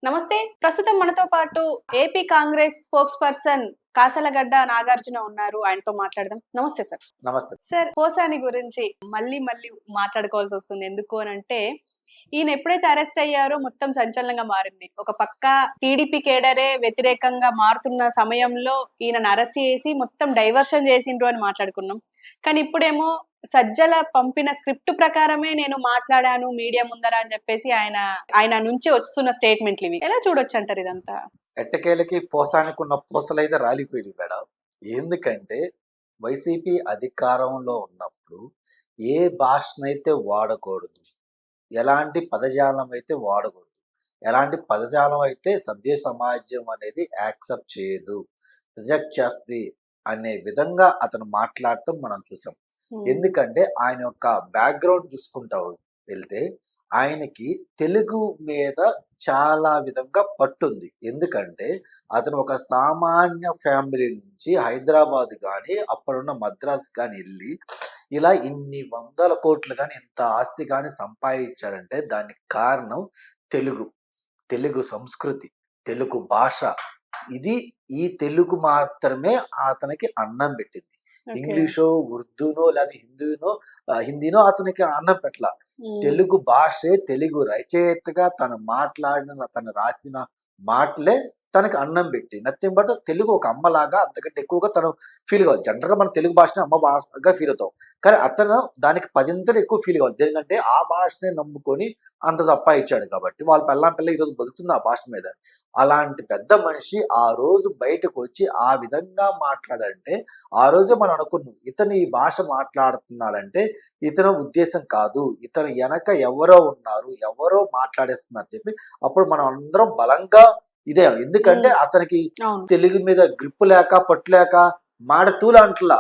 నమస్తే. ప్రస్తుతం మనతో పాటు AP Congress spokesperson Kasalagadda Nagarjuna ఉన్నారు. ఆయనతో మాట్లాడదాం. నమస్తే సార్. నమస్తే. సార్, పోసాని గురించి మళ్ళీ మళ్ళీ మాట్లాడుకోవాల్సొస్తుంది. ఎందుకు అనంటే, ఈయన ఎప్పుడైతే అరెస్ట్ అయ్యారో మొత్తం సంచలనంగా మారింది. ఒక పక్క టీడీపీ కేడరే వ్యతిరేకంగా మారుతున్న సమయంలో ఈయనను అరెస్ట్ చేసి మొత్తం డైవర్షన్ చేసిండ్రు అని మాట్లాడుకున్నాం. కానీ ఇప్పుడేమో సజ్జల పంపిన స్క్రిప్ట్ ప్రకారమే నేను మాట్లాడాను మీడియా ముందర అని చెప్పేసి ఆయన నుంచి వస్తున్న స్టేట్మెంట్లు ఇవి. ఎలా చూడొచ్చంటారు ఇదంతా? ఎట్టకేలకి పోసానికున్న పూసలైతే రాలిపోయింది మేడం. ఎందుకంటే వైసీపీ అధికారంలో ఉన్నప్పుడు ఏ భాషనైతే వాడకూడదు, ఎలాంటి పదజాలం అయితే వాడకూడదు, ఎలాంటి పదజాలం అయితే సభ్య సమాజం అనేది యాక్సెప్ట్ చేయదు, రిజెక్ట్ చేస్తుంది అనే విధంగా అతను మాట్లాడటం మనం చూసాం. ఎందుకంటే ఆయన యొక్క బ్యాక్గ్రౌండ్ చూసుకుంటా వెళ్తే ఆయనకి తెలుగు మీద చాలా విధంగా పట్టుంది. ఎందుకంటే అతను ఒక సామాన్య ఫ్యామిలీ నుంచి హైదరాబాద్ కానీ అప్పుడున్న మద్రాస్ కానీ వెళ్ళి ఇలా ఇన్ని వందల కోట్లు కానీ ఇంత ఆస్తి కానీ సంపాదించాడంటే దానికి కారణం తెలుగు, తెలుగు సంస్కృతి, తెలుగు భాష. ఇది ఈ తెలుగు మాత్రమే అతనికి అన్నం పెట్టింది. ఇంగ్లీషో, ఉర్దూనో లేదా హిందీనో అతనికి అన్నం పెట్టల. తెలుగు భాషే, తెలుగు రచయితగా తను మాట్లాడిన, తను రాసిన మాటలే తనకి అన్నం పెట్టి నథింగ్ బట్ తెలుగు ఒక అమ్మలాగా అంతకంటే ఎక్కువగా తను ఫీల్ కావాలి. జనరల్గా మనం తెలుగు భాషని అమ్మ భాషగా ఫీల్ అవుతాం, కానీ అతను దానికి పదింతలు ఎక్కువ ఫీల్ కావాలి. ఎందుకంటే ఆ భాషనే నమ్ముకొని అంత సంపాదించాడు కాబట్టి వాళ్ళ పిల్ల ఈరోజు బతుకుతుంది ఆ భాష మీద. అలాంటి పెద్ద మనిషి ఆ రోజు బయటకు వచ్చి ఆ విధంగా మాట్లాడంటే ఆ రోజే మనం అనుకున్నాం ఇతను ఈ భాష మాట్లాడుతున్నాడంటే ఇతను ఉద్దేశం కాదు, ఇతను వెనక ఎవరో ఉన్నారు, ఎవరో మాట్లాడేస్తున్నారు చెప్పి అప్పుడు మనం అందరం బలంగా ఇదే. ఎందుకంటే అతనికి తెలుగు మీద గ్రిప్ లేక పట్టు లేక మాడతూలంట్లా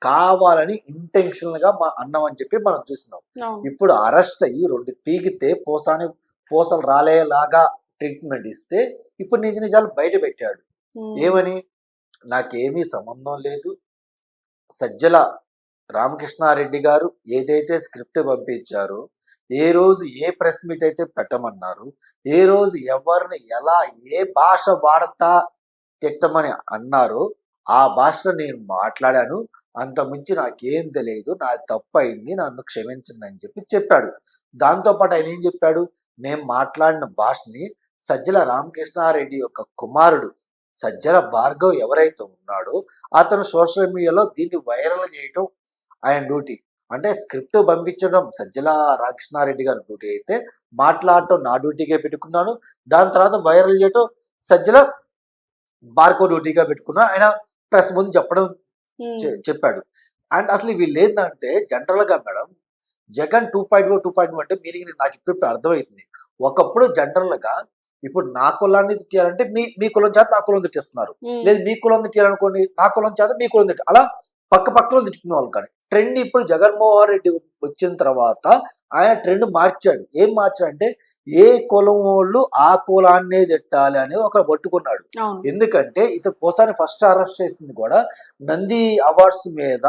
కావాలని ఇంటెన్షనల్ గా అన్నాం అని చెప్పి మనం చూసినాం. ఇప్పుడు అరెస్ట్ అయ్యి 2 పీకితే పూసలు రాలేలాగా ట్రీట్మెంట్ ఇస్తే ఇప్పుడు నిజాలు బయట పెట్టాడు. ఏమని? నాకేమీ సంబంధం లేదు, సజ్జల రామకృష్ణారెడ్డి గారు ఏదైతే స్క్రిప్ట్ పంపించారో, ఏ రోజు ఏ ప్రెస్ మీట్ అయితే పెట్టమన్నారు, ఏ రోజు ఎవరిని ఎలా ఏ భాష వాడతా తిట్టమని అన్నారో ఆ భాషలో నేను మాట్లాడాను, అంతకుమించి నాకేం తెలియదు, నాది తప్పు అయింది, నన్ను క్షమించండి అని చెప్పాడు. దాంతోపాటు ఆయన ఏం చెప్పాడు? నేను మాట్లాడిన భాషని సజ్జల రామకృష్ణారెడ్డి యొక్క కుమారుడు సజ్జల భార్గవ్ ఎవరైతే ఉన్నాడో అతను సోషల్ మీడియాలో దీన్ని వైరల్ చేయటం ఆయన డ్యూటీ. అంటే స్క్రిప్ట్ పంపించడం సజ్జల రామకృష్ణారెడ్డి గారి డ్యూటీ అయితే మాట్లాడటం నా డ్యూటీగా పెట్టుకున్నాను. దాని తర్వాత వైరల్ చేయటం సజ్జల భార్గవ్ డ్యూటీగా పెట్టుకున్నా. ఆయన ప్రెస్ ముందు చెప్పాడు. అండ్ అసలు వీళ్ళు ఏంటంటే జనరల్ గా మేడం జగన్ 2.0 2.0 అంటే మీనింగ్ నాకు ఇప్పుడు అర్థమవుతుంది. ఒకప్పుడు జనరల్ గా ఇప్పుడు నా కులాన్ని తిట్టారంటే మీ కులం చేత నా కులం తిట్టేస్తున్నారు, లేదు మీ కులం తిట్టారనుకోండి నా కులం చేత మీ కులం తిట్ట, అలా పక్కలో తిట్టుకునే వాళ్ళు. కానీ ట్రెండ్ ఇప్పుడు జగన్మోహన్ రెడ్డి వచ్చిన తర్వాత ఆయన ట్రెండ్ మార్చాడు. ఏం మార్చాడంటే ఏ కులం వాళ్ళు ఆ కులాన్నే తిట్టాలి అనేది ఒకరు పట్టుకున్నాడు. ఎందుకంటే ఇతను పోసాని ఫస్ట్ అరెస్ట్ చేసింది కూడా నంది అవార్డ్స్ మీద.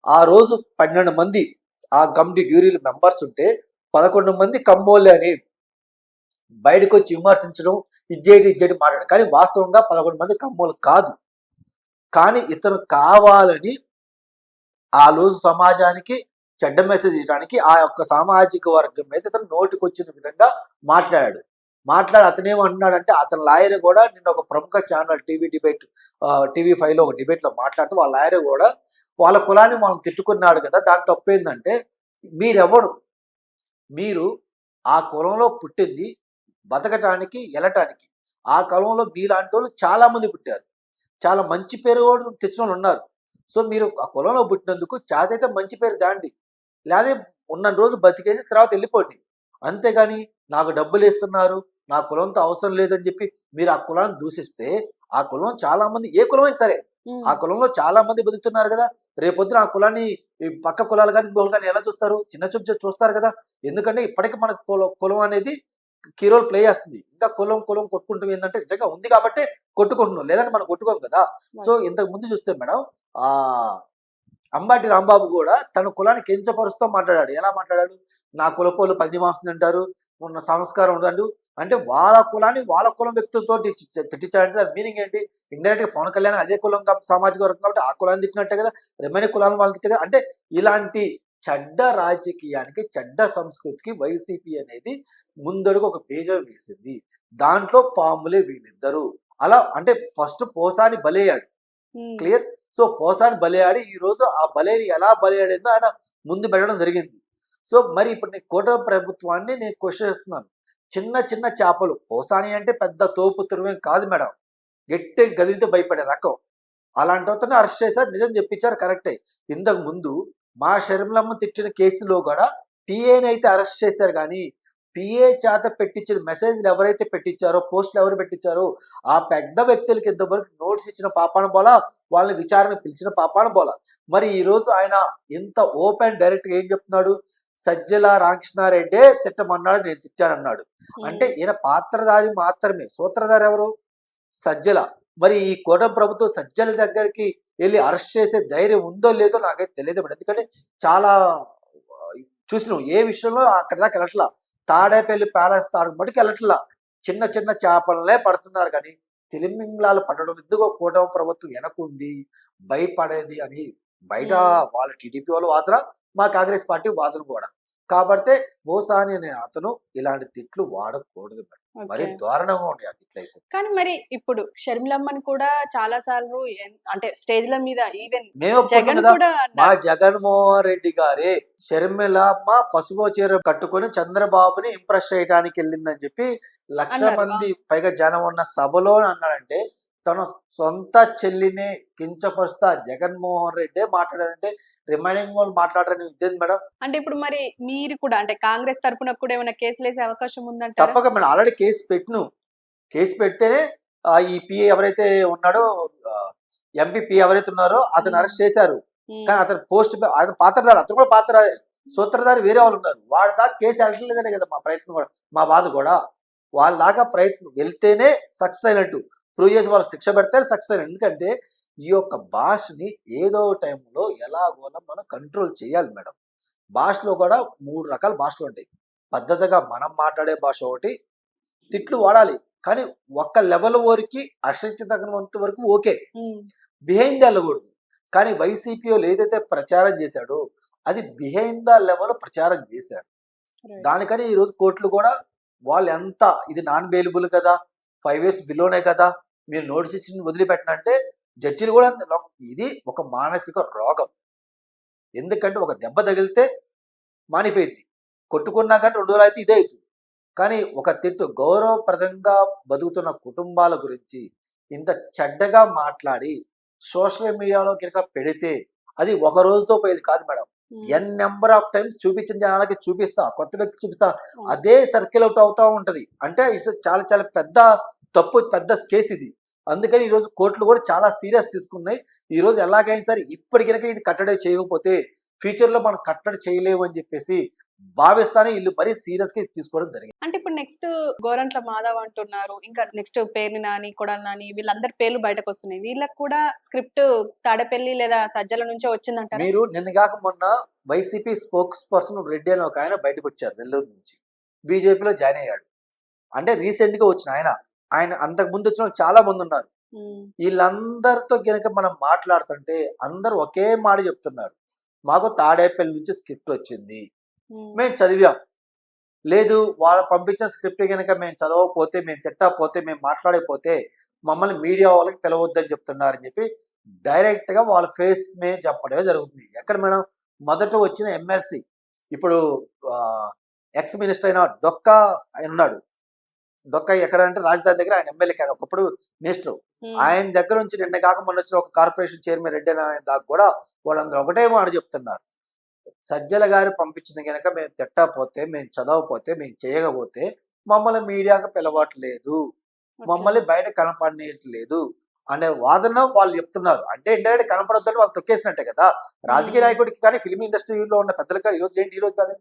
ఆ రోజు 12 మంది ఆ కమిటీ డ్యూరీలు మెంబర్స్ ఉంటే 11 మంది కమ్మోళ్ళే అని బయటకు వచ్చి విమర్శించడం, ఇజ్జేటి మాట్లాడడం. కానీ వాస్తవంగా 11 మంది కమ్మోలు కాదు. కానీ ఇతను కావాలని ఆ రోజు సమాజానికి చెడ్డ మెసేజ్ ఇవ్వడానికి ఆ యొక్క సామాజిక వర్గం మీద ఇతను నోటికొచ్చిన విధంగా మాట్లాడాడు. అతనేమంటున్నాడంటే అతని లాయర్ కూడా నిన్న ఒక ప్రముఖ ఛానల్ TV5లో ఒక డిబేట్లో మాట్లాడుతూ వాళ్ళ లాయర్ కూడా వాళ్ళ కులాన్ని మనం తిట్టుకున్నాడు కదా, దాని తప్పేందంటే మీరెవరు, మీరు ఆ కులంలో పుట్టింది బతకటానికి వెళ్ళటానికి. ఆ కులంలో మీలాంటి వాళ్ళు చాలా మంది పుట్టారు, చాలా మంచి పేరు కూడా తెచ్చిన వాళ్ళు ఉన్నారు. సో మీరు ఆ కులంలో పుట్టినందుకు చాతైతే మంచి పేరు దాండి, లేదా ఉన్న రోజు బతికేసి తర్వాత వెళ్ళిపోండి. అంతేగాని నాకు డబ్బులు ఇస్తున్నారు, నా కులంతో అవసరం లేదని చెప్పి మీరు ఆ కులాన్ని దూషిస్తే ఆ కులం చాలా మంది, ఏ కులమైనా సరే ఆ కులంలో చాలా మంది బతుకుతున్నారు కదా. రేపొద్దున ఆ కులాన్ని పక్క కులాలు కానీ ఇంకోళ్ళు కానీ ఎలా చూస్తారు? చిన్న చూపు చూస్తారు కదా. ఎందుకంటే ఇప్పటికీ మనకు కులం అనేది కీ రోల్ ప్లే చేస్తుంది. ఇంకా కులం కొట్టుకుంటాం ఏంటంటే నిజంగా ఉంది కాబట్టి కొట్టుకుంటున్నాం, లేదంటే మనం కొట్టుకోం కదా. సో ఇంతకు ముందు చూస్తే మేడం ఆ అంబాటి రాంబాబు కూడా తన కులాన్ని కించపరుస్తూ మాట్లాడాడు. ఎలా మాట్లాడాడు? నా కులపోలు 10 మాసం తింటారు, ఉన్న సంస్కారం ఉండదు, అంటే వాళ్ళ కులాన్ని వాళ్ళ కులం వ్యక్తులతో తిట్టించాలంటే దాని మీనింగ్ ఏంటి? ఇండైరెక్ట్ గా పవన్ కళ్యాణ్ అదే కులం కాబట్టి సామాజిక వర్గం కాబట్టి ఆ కులాన్ని తిట్టినట్టే కదా, రిమైనింగ్ కులాలను వాళ్ళు తిట్టే కదా. అంటే ఇలాంటి చెడ్డ రాజకీయానికి, చెడ్డ సంస్కృతికి వైసీపీ అనేది ముందడుగు ఒక బీజం వేసింది. దాంట్లో పాములే వీళ్ళిద్దరు. అలా అంటే ఫస్ట్ పోసాని బలయ్యాడు. ఉమ్, క్లియర్. సో పోసాని బలయ్యాడి ఈ రోజు ఆ బలేని ఎలా బలయ్యాడిందో ఆయన ముందు పెట్టడం జరిగింది. సో మరి ఇప్పుడు నేను కూటమి ప్రభుత్వాన్ని నేను క్వశ్చన్ చేస్తున్నాను. చిన్న చిన్న చేపలు, పోసాని అంటే పెద్ద తోపు తురుమేం కాదు మేడం, గట్టి గదిలితో భయపడే రకం. అలాంటి అతను అరెస్ట్ చేశారు, నిజం చెప్పించారు, కరెక్టే. ఇంతకు ముందు మా షర్మిలమ్మ తిట్టిన కేసులో కూడా పిఏని అయితే అరెస్ట్ చేశారు, కానీ పిఏ చేత పెట్టించిన మెసేజ్లు ఎవరైతే పెట్టించారో, పోస్టులు ఎవరు పెట్టించారో ఆ పెద్ద వ్యక్తులకి ఇంతవరకు నోటీస్ ఇచ్చిన పాపాన పోలా, వాళ్ళని విచారణ పిలిచిన పాపాన పోలా. మరి ఈ రోజు ఆయన ఇంత ఓపెన్ డైరెక్ట్ గా ఏం చెప్తున్నాడు? సజ్జల రామకృష్ణారెడ్డే తిట్టమన్నాడు, నేను తిట్టానన్నాడు. అంటే ఈయన పాత్రధారి మాత్రమే, సూత్రధారి ఎవరు? సజ్జల. మరి ఈ కూటమి ప్రభుత్వం సజ్జల దగ్గరికి వెళ్ళి అరెస్ట్ చేసే ధైర్యం ఉందో లేదో నాకైతే తెలియదు మేడం. ఎందుకంటే చాలా చూసినాం ఏ విషయంలో అక్కడ దాకా వెళ్ళట్లా. తాడేపల్లి ప్యాలెస్ తాడు మటుకు వెళ్ళట్లా. చిన్న చిన్న చేపలనే పడుతున్నారు, కానీ తిలిమింగ్లాలు పట్టడం ఎందుకో కూటమి ప్రభుత్వం వెనకుంది, భయపడేది అని బయట వాళ్ళ టీడీపీ వాళ్ళు వాదన, మా కాంగ్రెస్ పార్టీ వాదన కూడా. కాబట్టి పోసాని అనే అతను ఇలాంటి తిట్లు వాడకూడదు మేడం. మరి ఓకే. దారుణంగా ఉన్నాయి ఆ తిట్లు అయితే. కానీ మరి ఇప్పుడు షర్మిలమ్మని కూడా చాలా సార్లు అంటే స్టేజ్ల మీద ఈవెన్ మేము ఒప్పుకున్నాం జగన్ కదా, కూడా మా అన్నారు. జగన్మోహన్ రెడ్డి గారే షర్మిలమ్మ పసుపు చీర కట్టుకొని చంద్రబాబుని ఇంప్రెస్ చేయడానికి వెళ్ళిందని చెప్పి 1,00,000 అన్నారు. మంది పైగా జనం ఉన్న సభలో అన్నాడంటే, తన సొంత చెల్లిని కించపరుస్తా జగన్మోహన్ రెడ్డి మాట్లాడారంటే రిమైనింగ్ వాళ్ళు మాట్లాడరని ఇదేంది మేడం? అంటే ఇప్పుడు మరి మీరు కూడా అంటే కాంగ్రెస్ తరపున కూడా ఏమైనా కేసులు వేసే అవకాశం ఉందంటారా? తప్పక మేడం, ఆల్రెడీ కేసు పెడితేనే ఈ పిఏ ఎవరైతే ఉన్నాడో, ఎంపీ పిఏ ఎవరైతే ఉన్నారో అతను అరెస్ట్ చేశారు. ఉమ్, కానీ అతను పోస్ట్ అతను పాత్రధారి, అతను కూడా పాత్రధారి, సూత్రధారి వేరే వాళ్ళు ఉన్నారు. వాడి దాకా కేసు వెళ్ళట్లేదనే కదా మా ప్రయత్నం కూడా, మా బాధ కూడా. వాళ్ళ దాకా ప్రయత్నం వెళ్తేనే సక్సెస్ అయినట్టు, ప్రూవ్ చేసి వాళ్ళు శిక్ష పెడితే సక్సెస్ అయినట్టు. ఎందుకంటే ఈ యొక్క భాషని ఏదో టైంలో ఎలాగోలా మనం కంట్రోల్ చేయాలి మేడం. భాషలో కూడా 3 రకాల భాషలు ఉంటాయి. పద్ధతిగా మనం మాట్లాడే భాష ఒకటి, తిట్లు వాడాలి కానీ ఒక్క లెవెల్ వరకు అశక్తి తగినంత వరకు ఓకే, ఉమ్, బిహైండ్ ద వెళ్ళకూడదు. కానీ వైసీపీ వాళ్ళు ఏదైతే ప్రచారం చేశాడో అది బిహైండ్ ద లెవెల్ ప్రచారం చేశారు. right. దానికని ఈరోజు కోర్టులు కూడా వాళ్ళు ఎంత ఇది నాన్ బెయిలబుల్ కదా, 5 years బిలోనే కదా, మీరు నోటీస్ ఇచ్చి వదిలిపెట్టినంటే జడ్జిలు కూడా ఇది ఒక మానసిక రోగం. ఎందుకంటే ఒక దెబ్బ తగిలితే మానిపోయింది, కొట్టుకున్నా కానీ 2 రోజులు అయితే ఇదే అవుతుంది. కానీ ఒక తిట్టు గౌరవప్రదంగా బతుకుతున్న కుటుంబాల గురించి ఇంత చెడ్డగా మాట్లాడి సోషల్ మీడియాలో కనుక పెడితే అది ఒక రోజుతో పోయేది కాదు madam. Um, n number of times చూపించిన జనాలకి చూపిస్తా, కొత్త వ్యక్తి చూపిస్తా, ఉమ్, అదే సర్కిల్ అవుట్ అవుతా ఉంటది. అంటే ఇట్స్ చాలా చాలా పెద్ద తప్పు, పెద్ద కేసు ఇది. అందుకని ఈరోజు కోర్టులు కూడా చాలా సీరియస్ తీసుకున్నాయి. ఈ రోజు ఎలాగైనా సరే ఇప్పటికైనా ఇది కట్టడి చేయకపోతే ఫ్యూచర్ లో మనం కట్టడి చేయలేము అని చెప్పేసి భావిస్తానే వీళ్ళు మరీ సీరియస్ గా తీసుకోవడం జరిగింది. అంటే ఇప్పుడు నెక్స్ట్ గోరంట్ల మాధవ్ అంటున్నారు, ఇంకా నెక్స్ట్ పేర్ని నాని, కొడాలి నాని, వీళ్ళందరి పేర్లు బయటకు వస్తున్నాయి. వీళ్ళకి కూడా స్క్రిప్ట్ తాడేపల్లి లేదా సజ్జల నుంచే వచ్చిందంటారా? మీరు నిన్న కాక మొన్న వైసీపీ స్పోక్స్ పర్సన్ రెడ్డి అని ఒక ఆయన బయటకు వచ్చారు నెల్లూరు నుంచి, బీజేపీలో జాయిన్ అయ్యాడు. అంటే రీసెంట్ గా వచ్చిన ఆయన, ఆయన అంతకు ముందు వచ్చిన వాళ్ళు చాలా మంది ఉన్నారు. ఉమ్, వీళ్ళందరితో కనుక మనం మాట్లాడుతుంటే అందరూ ఒకే మాట చెప్తున్నారు, మాకు తాడేపల్లి నుంచి స్క్రిప్ట్ వచ్చింది, ఉమ్, మేము చదివాం. లేదు వాళ్ళు పంపించిన స్క్రిప్ట్ కనుక మేము చదవకపోతే, మేము తిట్టకపోతే, మేము మాట్లాడకపోతే మమ్మల్ని మీడియా వాళ్ళకి పిలవద్దని చెప్తున్నారని చెప్పి డైరెక్ట్ గా వాళ్ళ ఫేస్ మే చెప్పడమే జరుగుతుంది. ఎక్కడ మేడం? మొదట వచ్చిన ఎమ్మెల్సీ, ఇప్పుడు ఎక్స్ మినిస్టర్ అయిన డొక్కా ఆయన ఉన్నాడు. డొక్కా ఎక్కడ అంటే రాజధాని దగ్గర, ఆయన ఎమ్మెల్యే కానీ ఒకప్పుడు మినిస్టర్. ఉమ్, ఆయన దగ్గర నుంచి నిన్న కాక మొన్న వచ్చిన ఒక కార్పొరేషన్ చైర్మన్ రెడ్డి అని ఆయన దాకా కూడా వాళ్ళందరూ ఒకటే మాట చెప్తున్నారు, సజ్జల గారు పంపించింది కనుక మేము తిట్టకపోతే, మేము చదవకపోతే, మేము చేయకపోతే మమ్మల్ని మీడియాకు పిలవట్లేదు, ఓకే. మమ్మల్ని బయట కనపడలేదు అనే వాదన వాళ్ళు చెప్తున్నారు. అంటే ఇండైరెక్ట్ కనపడొద్దని వాళ్ళు తొక్కేసినట్టే కదా. రాజకీయ నాయకుడికి కానీ ఫిల్మ్ ఇండస్ట్రీలో ఉన్న పెద్దలు కానీ ఈరోజు ఏంటి, ఈరోజు కాదు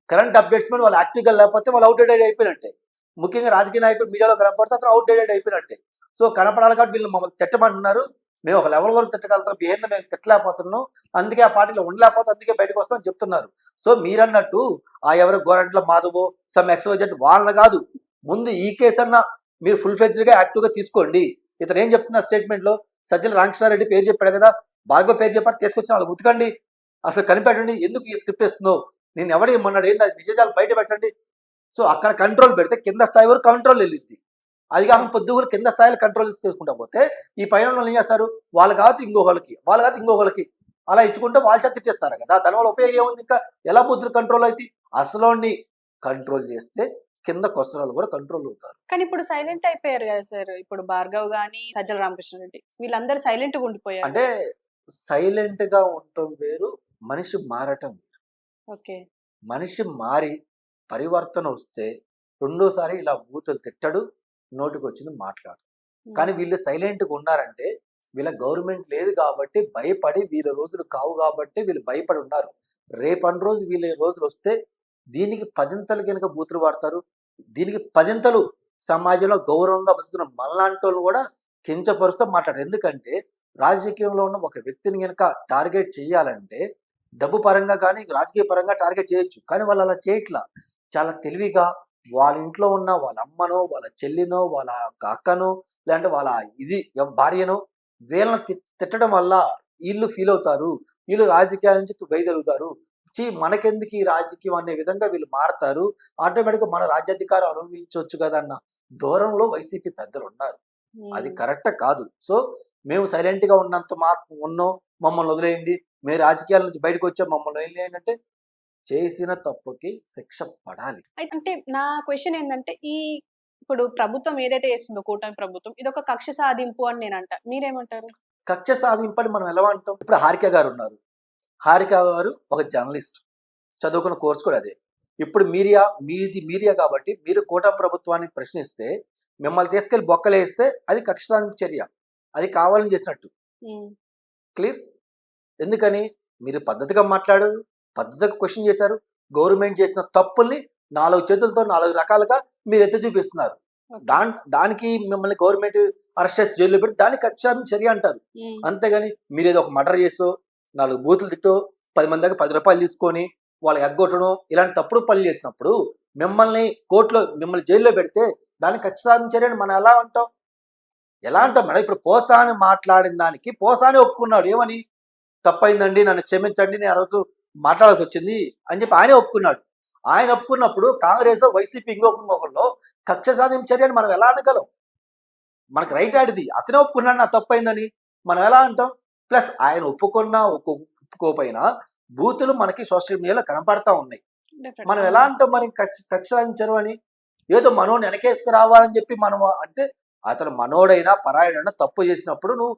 కరెంట్ అప్డేట్స్ మీద వాళ్ళు యాక్టివ్గా లేకపోతే వాళ్ళు అవుట్డేటెడ్ అయిపోయినట్టే. ముఖ్యంగా రాజకీయ నాయకుడు మీడియాలో కనపడితే అతను అవుట్డేటెడ్ అయిపోయినట్టే. సో కనపడాలి కాబట్టి వీళ్ళు మమ్మల్ని తిట్టమంటున్నారు, మేము ఒక లెవెల్ వరకు తిట్టగలుగుతాం, ఏందో మేము తిట్టలేకపోతున్నాం, అందుకే ఆ పార్టీలో ఉండలేకపోతే అందుకే బయటకు వస్తాం అని చెప్తున్నారు. సో మీరన్నట్టు ఆ ఎవరు గోరంట్ల మాధవో సమ్ ఎక్స్వైజెడ్ వాళ్ళ కాదు, ముందు ఈ కేసు అన్న మీరు ఫుల్ ఫ్లెడ్జ్డ్గా యాక్టివ్గా తీసుకోండి. ఇతను ఏం చెప్తున్నారు స్టేట్మెంట్లో, సజ్జల రామకృష్ణారెడ్డి పేరు చెప్పాడు కదా, భార్గవ్ పేరు చెప్పాడు, తీసుకొచ్చిన వాళ్ళు ఉతకండి, అసలు కనిపెట్టండి, ఎందుకు ఈ స్క్రిప్ట్ ఇస్తున్నావు, నేను ఎవడు ఏమన్నాడు, ఏంది నిజాలు బయట పెట్టండి. సో అక్కడ కంట్రోల్ పెడితే కింద స్థాయి వరకు కంట్రోల్ వెళ్ళిద్ది. అది కాకుండా పొద్దుగురు కింద స్థాయిలో కంట్రోల్ తీసుకుంటా పోతే ఈ పైన వాళ్ళు ఏం చేస్తారు, వాళ్ళు కాదు ఇంకొకళ్ళకి అలా ఇచ్చుకుంటే వాళ్ళ చేత తిట్టేస్తారు కదా, దానివల్ల ఉపయోగం ఏముంది, ఇంకా ఎలా బుద్ధులు కంట్రోల్ అవుతాయి. అసలు కంట్రోల్ చేస్తే కింద కొసరాలు కూడా కంట్రోల్ అవుతారు. కానీ ఇప్పుడు సైలెంట్ అయిపోయారు కదా సార్, ఇప్పుడు భార్గవ్ గాని సజ్జల రామకృష్ణారెడ్డి వీళ్ళందరూ సైలెంట్ గా ఉండిపోయారు. అంటే సైలెంట్ గా ఉండటం వేరు, మనిషి మారటం వేరు. ఓకే. మనిషి మారి పరివర్తన వస్తే రెండోసారి ఇలా బూతులు తిట్టడు, నోటికి వచ్చింది మాట్లాడు. కానీ వీళ్ళు సైలెంట్గా ఉన్నారంటే వీళ్ళ గవర్నమెంట్ లేదు కాబట్టి భయపడి, వీళ్ళ రోజులు కావు కాబట్టి వీళ్ళు భయపడి ఉన్నారు. రేపటి రోజు వీళ్ళ రోజులు వస్తే దీనికి పదింతలు కనుక బూతులు వాడతారు, దీనికి పదింతలు సమాజంలో గౌరవంగా బతుకుతున్న మనలాంటి వాళ్ళు కూడా కించపరుస్తూ మాట్లాడతారు. ఎందుకంటే రాజకీయంలో ఉన్న ఒక వ్యక్తిని కనుక టార్గెట్ చేయాలంటే డబ్బు పరంగా కానీ రాజకీయ పరంగా టార్గెట్ చేయొచ్చు, కానీ వాళ్ళు అలా చేయట్లా. చాలా తెలివిగా వాళ్ళ ఇంట్లో ఉన్న వాళ్ళ అమ్మనో, వాళ్ళ చెల్లినో, వాళ్ళ అక్కనో, లేదంటే వాళ్ళ భార్యనో వీళ్ళని తిట్టడం వల్ల వీళ్ళు ఫీల్ అవుతారు, వీళ్ళు రాజకీయాల నుంచి వైదొలుగుతారు, మనకెందుకు ఈ రాజకీయం అనే విధంగా వీళ్ళు మారతారు, ఆటోమేటిక్గా మన రాజ్యాధికారం అనుభవించవచ్చు కదా అన్న దూరంలో వైసీపీ పెద్దలు ఉన్నారు. అది కరెక్ట్ కాదు. సో మేము సైలెంట్ గా ఉన్నంత ఉన్నాం, మమ్మల్ని వదిలేయండి, మేము రాజకీయాల నుంచి బయటకు వచ్చాం, మమ్మల్ని వదిలేయండి అంటే చేసిన తప్పుకి శిక్ష పడాలి. అంటే నా క్వశ్చన్ ఏంటంటే, ఇప్పుడు ప్రభుత్వం ఏదైతే చేస్తుందో కూటమి ప్రభుత్వం, ఇది ఒక కక్ష సాధింపు అని నేను అంట, మీరేమంటారు? కక్ష సాధింపు అని మనం ఎలా అంటాం? ఇప్పుడు హారిక గారు ఉన్నారు, హారిక గారు ఒక జర్నలిస్ట్, చదువుకున్న కోర్సు కూడా అదే. ఇప్పుడు మీడియా కాబట్టి మీరు కూటమి ప్రభుత్వాన్ని ప్రశ్నిస్తే మిమ్మల్ని తీసుకెళ్లి బొక్కలేస్తే అది కక్ష సాధింపు చర్య, అది కావాలని చేసినట్టు. క్లియర్? ఎందుకని మీరు పద్ధతిగా మాట్లాడారు, పద్ధతిగా క్వశ్చన్ చేశారు, గవర్నమెంట్ చేసిన తప్పుల్ని 4 చేతులతో 4 రకాలుగా మీరు ఎత్తి చూపిస్తున్నారు. దానికి మిమ్మల్ని గవర్నమెంట్ అరెస్ట్ చేసి జైల్లో పెట్టి దానికి కక్ష చర్య అంటారు. అంతేగాని మీరు ఏదో ఒక మర్డర్ చేసో, 4 బూతులు తిట్టో, 10 మంది దగ్గర 10 రూపాయలు తీసుకొని వాళ్ళకి ఎగ్గొట్టడం, ఇలాంటి తప్పుడు పనులు చేసినప్పుడు మిమ్మల్ని జైల్లో పెడితే దానికి కక్ష సాధించర్య అని మనం ఎలా అంటాం? ఎలా అంటాం మేడం? ఇప్పుడు పోసాని మాట్లాడిన దానికి పోసాని ఒప్పుకున్నాడు, ఏమని, తప్పైందండి, నన్ను క్షమించండి, నేను ఆ రోజు మాట్లాడాల్సి వచ్చింది అని చెప్పి ఆయనే ఒప్పుకున్నాడు. ఆయన ఒప్పుకున్నప్పుడు కాంగ్రెస్, వైసీపీ ఇంకొకరిలో కక్ష సాధింపు చర్య అని మనం ఎలా అనగలం? మనకు రైట్ ఆడిది, అతనే ఒప్పుకున్నాడు నా తప్పైందని, మనం ఎలా అంటాం? ప్లస్ ఆయన ఒప్పుకోపోయినా బూతులు మనకి సోషల్ మీడియాలో కనపడతా ఉన్నాయి, మనం ఎలా అంటాం మరి కక్ష సాధించరు అని? ఏదో మనోడిని వెనకేసుకు రావాలని చెప్పి మనం అంటే, అతను మనోడైనా పరాయుడైనా తప్పు చేసినప్పుడు నువ్వు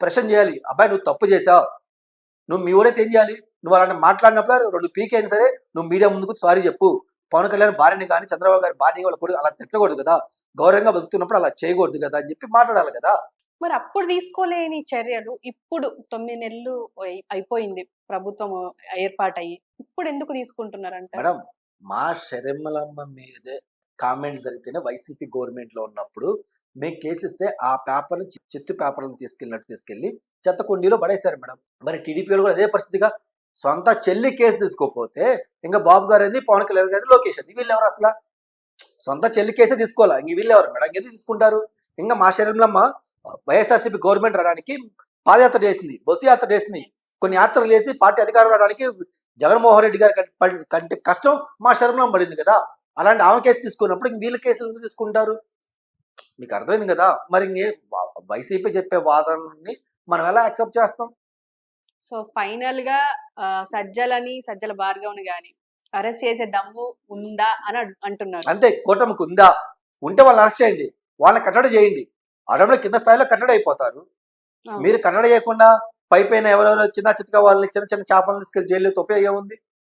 ప్రశ్న చేయాలి, అబ్బాయి నువ్వు తప్పు చేసావు, నువ్వు మీ ఊరైతే ఏం చేయాలి, నువ్వు అలాంటి మాట్లాడినప్పుడు 2 పీకే అయినా సరే నువ్వు మీడియా ముందుకు సారీ చెప్పు. పవన్ కళ్యాణ్ భార్యని కానీ చంద్రబాబు గారి భార్యని వాళ్ళ కొడుకు అలా తిట్టకూడదు కదా, గౌరవంగా బతుకుతున్నప్పుడు అలా చేయకూడదు కదా అని చెప్పి మాట్లాడాలి కదా. మరి అప్పుడు తీసుకోలేని చర్యలు ఇప్పుడు 9 నెలలు అయిపోయింది ప్రభుత్వం ఏర్పాటయ్యి, ఇప్పుడు ఎందుకు తీసుకుంటున్నారంట? మేడం, మా షర్మిలమ్మ మీదే కామెంట్ జరిగితేనే వైసీపీ గవర్నమెంట్ లో ఉన్నప్పుడు మేము కేసు ఇస్తే ఆ పేపర్ని చిత్తు పేపర్లను తీసుకెళ్ళి చెత్త కుండీలో పడేశారు మేడం. మరి టీడీపీలో కూడా అదే పరిస్థితిగా, సొంత చెల్లి కేసు తీసుకోకపోతే ఇంకా బాబు గారు ఏంది, పవన్ కళ్యాణ్ గారి లోకేష్ అది, వీళ్ళు ఎవరు అసలు? సొంత చెల్లి కేసే తీసుకోవాలా, ఇంక వీళ్ళు ఎవరు మేడం, ఎందుకు తీసుకుంటారు? ఇంకా మా షర్మిలమ్మ వైఎస్ఆర్సీపీ గవర్నమెంట్ రావడానికి పాదయాత్ర చేసింది, బస్సు యాత్ర చేసింది, కొన్ని యాత్రలు చేసి పార్టీ అధికారం రావడానికి జగన్మోహన్ రెడ్డి గారి కంటే కష్టం మా షర్మిలమ్మ పడింది కదా. అలాంటి ఆమె కేసు తీసుకున్నప్పుడు ఇంక వీళ్ళ కేసులు ఎందుకు తీసుకుంటారు? మీకు అర్థమైంది కదా. మరి వైసీపీ చెప్పే వాదనని మనం ఎలా యాక్సెప్ట్ చేస్తాం? సో ఫైనల్ గా సజ్జల భార్గవ్ని గాని అరెస్ట్ చేసే దమ్ము ఉందా అని అంటున్నారు. అంతే, కూటమికి ఉందా? ఉంటే వాళ్ళని అరెస్ట్ చేయండి, వాళ్ళని కట్టడి చేయండి, అడవిలో కింద స్థాయిలో కట్టడి అయిపోతారు. మీరు కట్టడి చేయకుండా పైపైన ఎవరెవరు చిన్న చిత్తగా వాళ్ళని చిన్న చిన్న చేపలను తీసుకెళ్లి జైల్లో ఉపయోగం ఉంది?